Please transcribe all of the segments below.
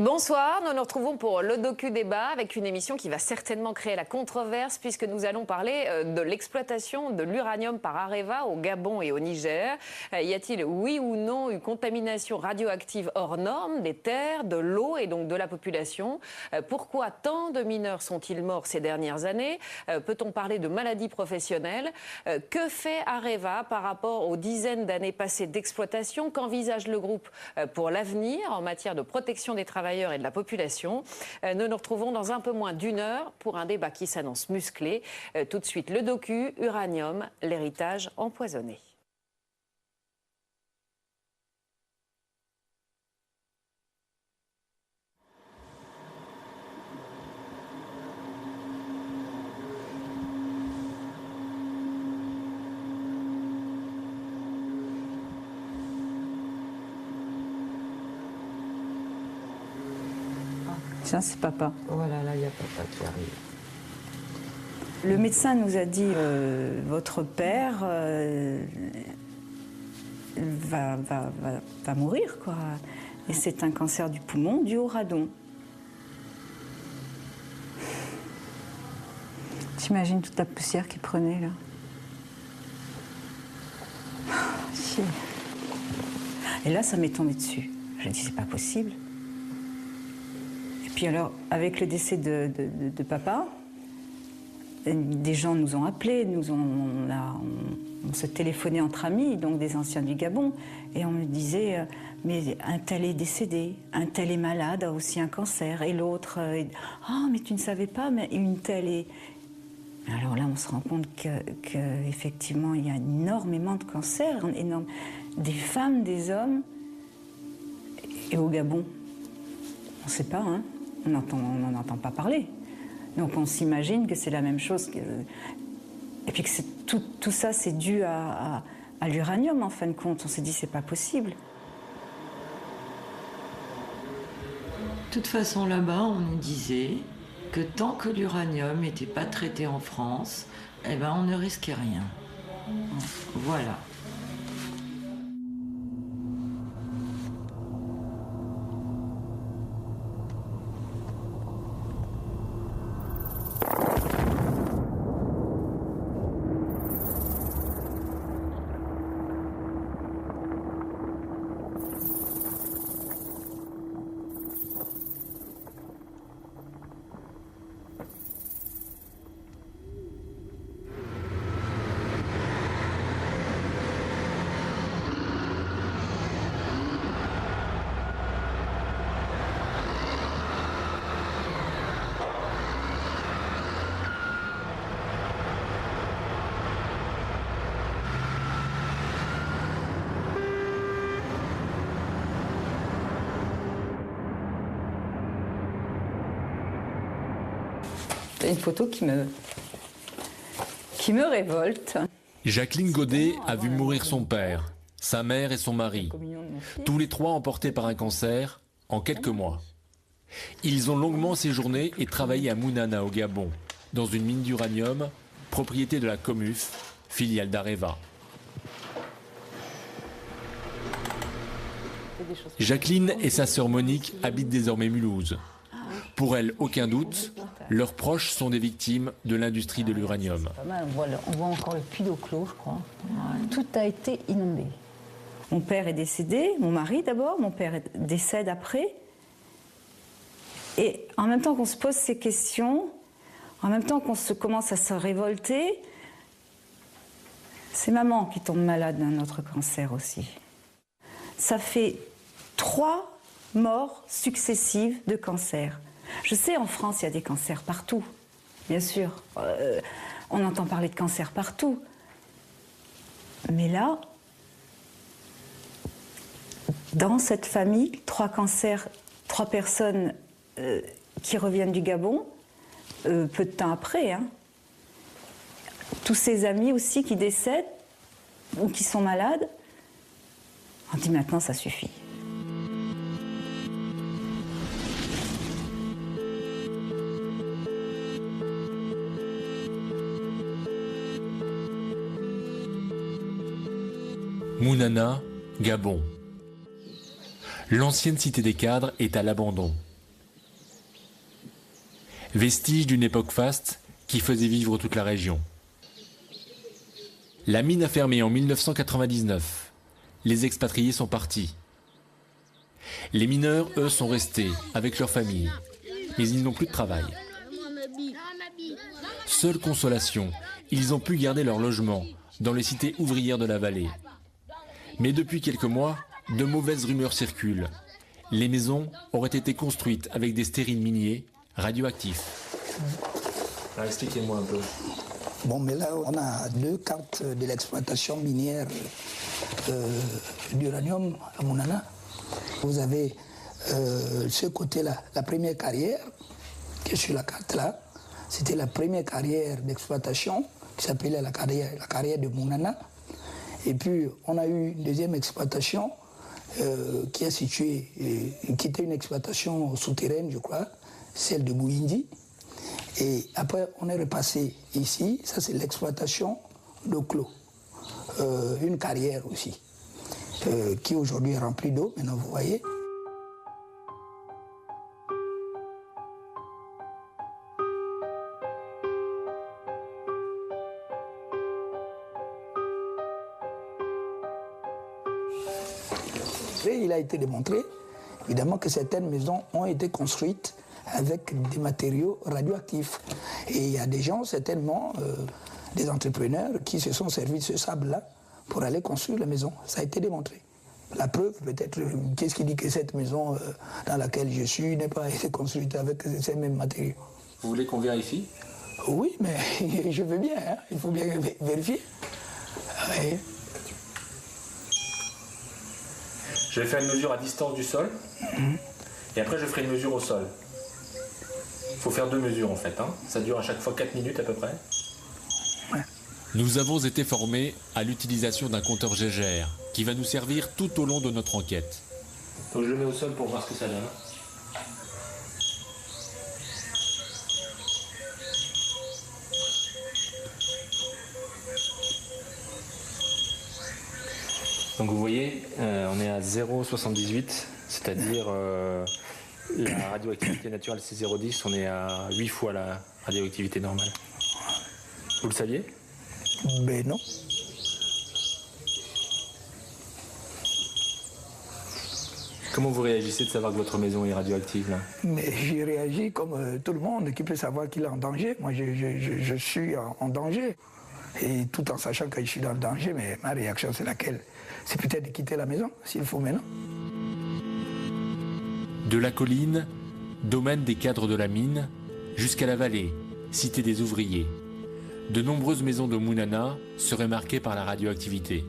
Bonsoir, nous nous retrouvons pour le docu-débat avec une émission qui va certainement créer la controverse puisque nous allons parler de l'exploitation de l'uranium par Areva au Gabon et au Niger. Y a-t-il, oui ou non, une contamination radioactive hors norme des terres, de l'eau et donc de la population? Pourquoi tant de mineurs sont-ils morts ces dernières années? Peut-on parler de maladies professionnelles? Que fait Areva par rapport aux dizaines d'années passées d'exploitation? Qu'envisage le groupe pour l'avenir en matière de protection des travailleurs et de la population? Nous nous retrouvons dans un peu moins d'une heure pour un débat qui s'annonce musclé. Tout de suite, le docu Uranium, l'héritage empoisonné. Tiens, c'est papa. Voilà, là, il y a papa qui arrive. Le médecin nous a dit votre père va mourir, quoi. Et c'est un cancer du poumon dû au radon. T'imagines toute la poussière qu'il prenait, là? Et là, ça m'est tombé dessus. Je me dis, c'est pas possible. Puis alors, avec le décès de papa, des gens nous ont appelés, on se téléphonait entre amis, donc des anciens du Gabon, et on me disait, mais un tel est décédé, un tel est malade, a aussi un cancer, et l'autre, ah, mais tu ne savais pas, mais une telle est... Alors là, on se rend compte qu'effectivement, il y a énormément de cancers, des femmes, des hommes, et au Gabon, on ne sait pas, hein. On n'en entend pas parler. Donc on s'imagine que c'est la même chose. Et puis que tout ça, c'est dû à l'uranium, en fin de compte. On s'est dit, c'est pas possible. De toute façon, là-bas, on nous disait que tant que l'uranium n'était pas traité en France, eh ben, on ne risquait rien. Voilà. C'est une photo qui me révolte. Jacqueline Godet a vu mourir son père, sa mère et son mari, tous les trois emportés par un cancer en quelques mois. Ils ont longuement séjourné et travaillé à Mounana au Gabon, dans une mine d'uranium, propriété de la Comuf, filiale d'Areva. Jacqueline et sa sœur Monique habitent désormais Mulhouse. Pour elles, aucun doute, leurs proches sont des victimes de l'industrie de l'uranium. On voit encore le puits d'eau clos, je crois. Tout a été inondé. Mon père est décédé, mon mari d'abord, mon père décède après. Et en même temps qu'on se pose ces questions, en même temps qu'on commence à se révolter, c'est maman qui tombe malade d'un autre cancer aussi. Ça fait 3 morts successives de cancer. Je sais, en France, il y a des cancers partout, bien sûr. On entend parler de cancer partout. Mais là, dans cette famille, 3 cancers, 3 personnes qui reviennent du Gabon, peu de temps après. Hein. Tous ces amis aussi qui décèdent ou qui sont malades. On dit maintenant, ça suffit. Mounana, Gabon. L'ancienne cité des cadres est à l'abandon. Vestige d'une époque faste qui faisait vivre toute la région. La mine a fermé en 1999. Les expatriés sont partis. Les mineurs, eux, sont restés avec leurs familles, mais ils n'ont plus de travail. Seule consolation, ils ont pu garder leur logement dans les cités ouvrières de la vallée. Mais depuis quelques mois, de mauvaises rumeurs circulent. Les maisons auraient été construites avec des stériles miniers radioactifs. Alors, expliquez-moi un peu. Bon, mais là, on a 2 cartes de l'exploitation minière d'uranium à Mounana. Vous avez ce côté-là, la première carrière, qui est sur la carte là. C'était la première carrière d'exploitation, qui s'appelait la carrière de Mounana. Et puis, on a eu une deuxième exploitation qui est située, qui était une exploitation souterraine, je crois, celle de Bouindi. Et après, on est repassé ici, ça c'est l'exploitation de Clos, une carrière aussi, qui aujourd'hui est remplie d'eau, maintenant vous voyez. Et il a été démontré, évidemment, que certaines maisons ont été construites avec des matériaux radioactifs. Et il y a des gens, certainement, des entrepreneurs, qui se sont servis de ce sable-là pour aller construire la maison. Ça a été démontré. La preuve, peut-être, qu'est-ce qui dit que cette maison dans laquelle je suis n'a pas été construite avec ces mêmes matériaux? Vous voulez qu'on vérifie? Oui, mais je veux bien, hein. Il faut bien vérifier. Oui. Je vais faire une mesure à distance du sol, et après je ferai une mesure au sol. Il faut faire 2 mesures en fait, hein. Ça dure à chaque fois 4 minutes à peu près. Ouais. Nous avons été formés à l'utilisation d'un compteur Geiger qui va nous servir tout au long de notre enquête. Donc je le mets au sol pour voir ce que ça donne. Donc vous voyez, on est à 0,78, c'est-à-dire la radioactivité naturelle c'est 0,10, on est à 8 fois la radioactivité normale. Vous le saviez? Ben non. Comment vous réagissez de savoir que votre maison est radioactive là? Mais j'y réagis comme tout le monde qui peut savoir qu'il est en danger. Moi je suis en danger. Et tout en sachant que je suis dans le danger, mais ma réaction c'est laquelle? C'est peut-être de quitter la maison, s'il faut maintenant. De la colline, domaine des cadres de la mine, jusqu'à la vallée, cité des ouvriers. De nombreuses maisons de Mounana seraient marquées par la radioactivité.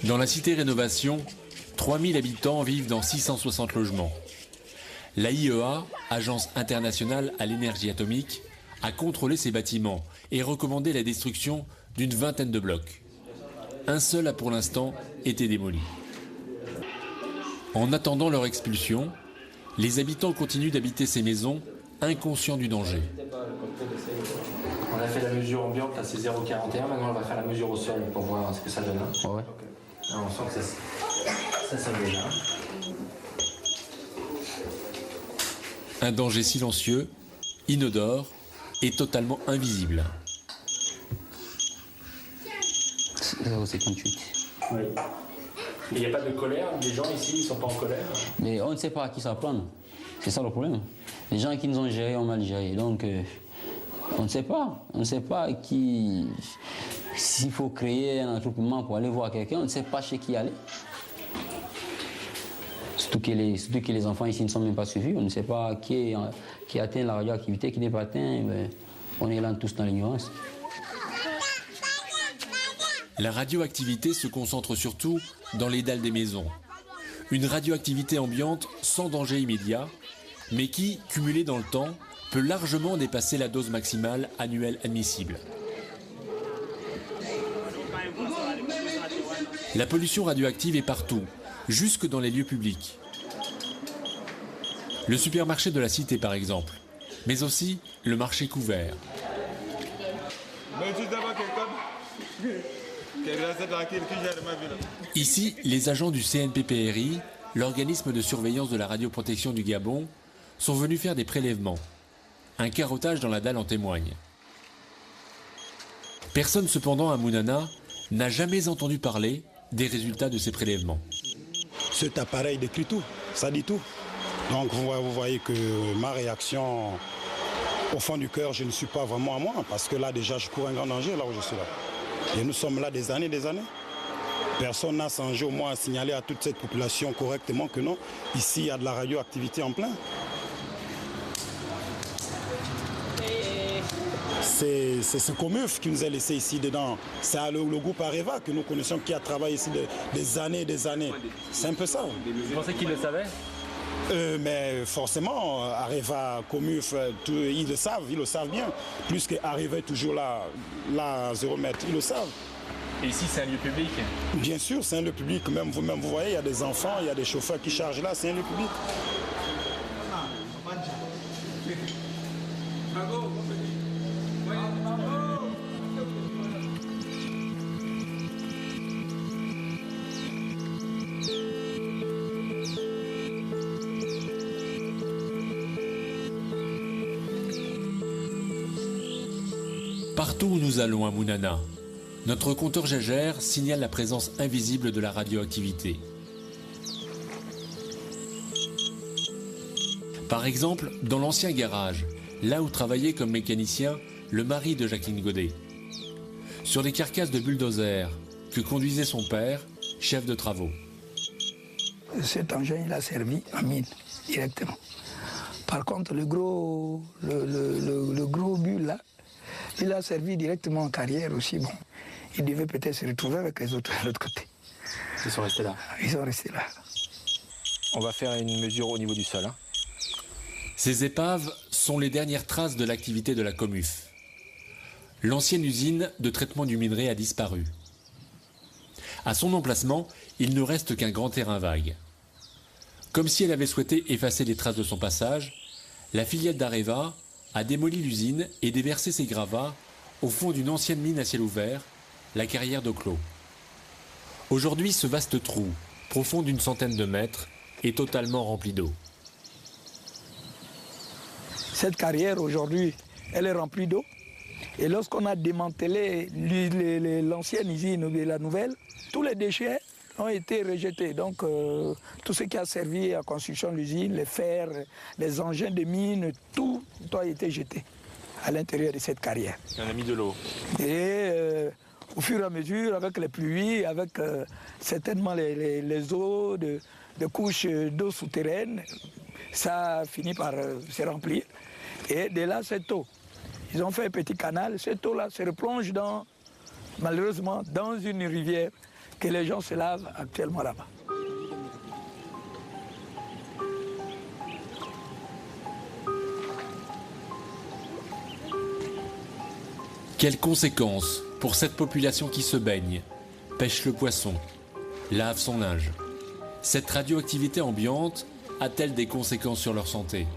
Dans la cité Rénovation, 3000 habitants vivent dans 660 logements. L'AIEA, Agence internationale à l'énergie atomique, a contrôlé ces bâtiments et recommandé la destruction d'une vingtaine de blocs. Un seul a pour l'instant été démoli. En attendant leur expulsion, les habitants continuent d'habiter ces maisons inconscients du danger. On a fait la mesure ambiante, là c'est 0,41, maintenant on va faire la mesure au sol pour voir ce que ça donne. Hein. Ouais. Alors, on sent que ça sonne déjà. Un danger silencieux, inodore et totalement invisible. 0,58. Oui. Il n'y a pas de colère? Les gens ici, ils ne sont pas en colère? Mais on ne sait pas à qui s'en prendre. C'est ça le problème. Les gens qui nous ont gérés ont mal géré. Donc, on ne sait pas. On ne sait pas qui... S'il faut créer un attroupement pour aller voir quelqu'un, on ne sait pas chez qui aller. Surtout que les enfants ici ne sont même pas suivis. On ne sait pas qui atteint la radioactivité, qui n'est pas atteint. On est là tous dans l'ignorance. La radioactivité se concentre surtout dans les dalles des maisons. Une radioactivité ambiante sans danger immédiat, mais qui, cumulée dans le temps, peut largement dépasser la dose maximale annuelle admissible. La pollution radioactive est partout, jusque dans les lieux publics. Le supermarché de la cité par exemple, mais aussi le marché couvert. Ici, les agents du CNPPRI l'organisme de surveillance de la radioprotection du Gabon, sont venus faire des prélèvements. Un carottage dans la dalle en témoigne. Personne cependant à Mounana n'a jamais entendu parler des résultats de ces prélèvements. Cet appareil décrit tout, ça dit tout. Donc vous voyez que ma réaction, au fond du cœur, je ne suis pas vraiment à moi, parce que là déjà je cours un grand danger là où je suis là. Et nous sommes là des années. Personne n'a songé au moins à signaler à toute cette population correctement que non, ici il y a de la radioactivité en plein. C'est ce COMUF qui nous a laissé ici dedans. C'est le groupe Areva que nous connaissons qui a travaillé ici des années et des années. C'est un peu ça. Vous pensez qu'ils le savaient ? Mais forcément, Areva, COMUF, ils le savent bien. Plus qu'Areva est toujours là à 0 mètre, ils le savent. Et ici, c'est un lieu public ? Bien sûr, c'est un lieu public. Même vous voyez, il y a des enfants, il y a des chauffeurs qui chargent là, c'est un lieu public. Partout où nous allons à Mounana, notre compteur Gégère signale la présence invisible de la radioactivité. Par exemple, dans l'ancien garage, là où travaillait comme mécanicien le mari de Jacqueline Godet. Sur les carcasses de bulldozer que conduisait son père, chef de travaux. Cet engin, il a servi à mine, directement. Par contre, le gros bulle, là, il a servi directement en carrière aussi. Bon, il devait peut-être se retrouver avec les autres de l'autre côté. Ils sont restés là. Ils sont restés là. On va faire une mesure au niveau du sol. Ces épaves sont les dernières traces de l'activité de la COMUF. L'ancienne usine de traitement du minerai a disparu. À son emplacement, il ne reste qu'un grand terrain vague. Comme si elle avait souhaité effacer les traces de son passage, la filiale d'Areva a démoli l'usine et déversé ses gravats au fond d'une ancienne mine à ciel ouvert, la carrière d'Oclos. Aujourd'hui, ce vaste trou, profond d'une centaine de mètres, est totalement rempli d'eau. Cette carrière, aujourd'hui, elle est remplie d'eau. Et lorsqu'on a démantelé l'ancienne usine ou la nouvelle, tous les déchets ont été rejetés. Donc, tout ce qui a servi à la construction de l'usine, les fers, les engins de mine, tout a été jeté à l'intérieur de cette carrière. On a mis de l'eau. Et au fur et à mesure, avec les pluies, avec certainement les eaux de couches d'eau souterraine, ça a fini par se remplir. Et de là, cette eau, ils ont fait un petit canal. Cette eau-là se replonge malheureusement dans une rivière que les gens se lavent actuellement là-bas. Quelles conséquences pour cette population qui se baigne, pêche le poisson, lave son linge? Cette radioactivité ambiante a-t-elle des conséquences sur leur santé?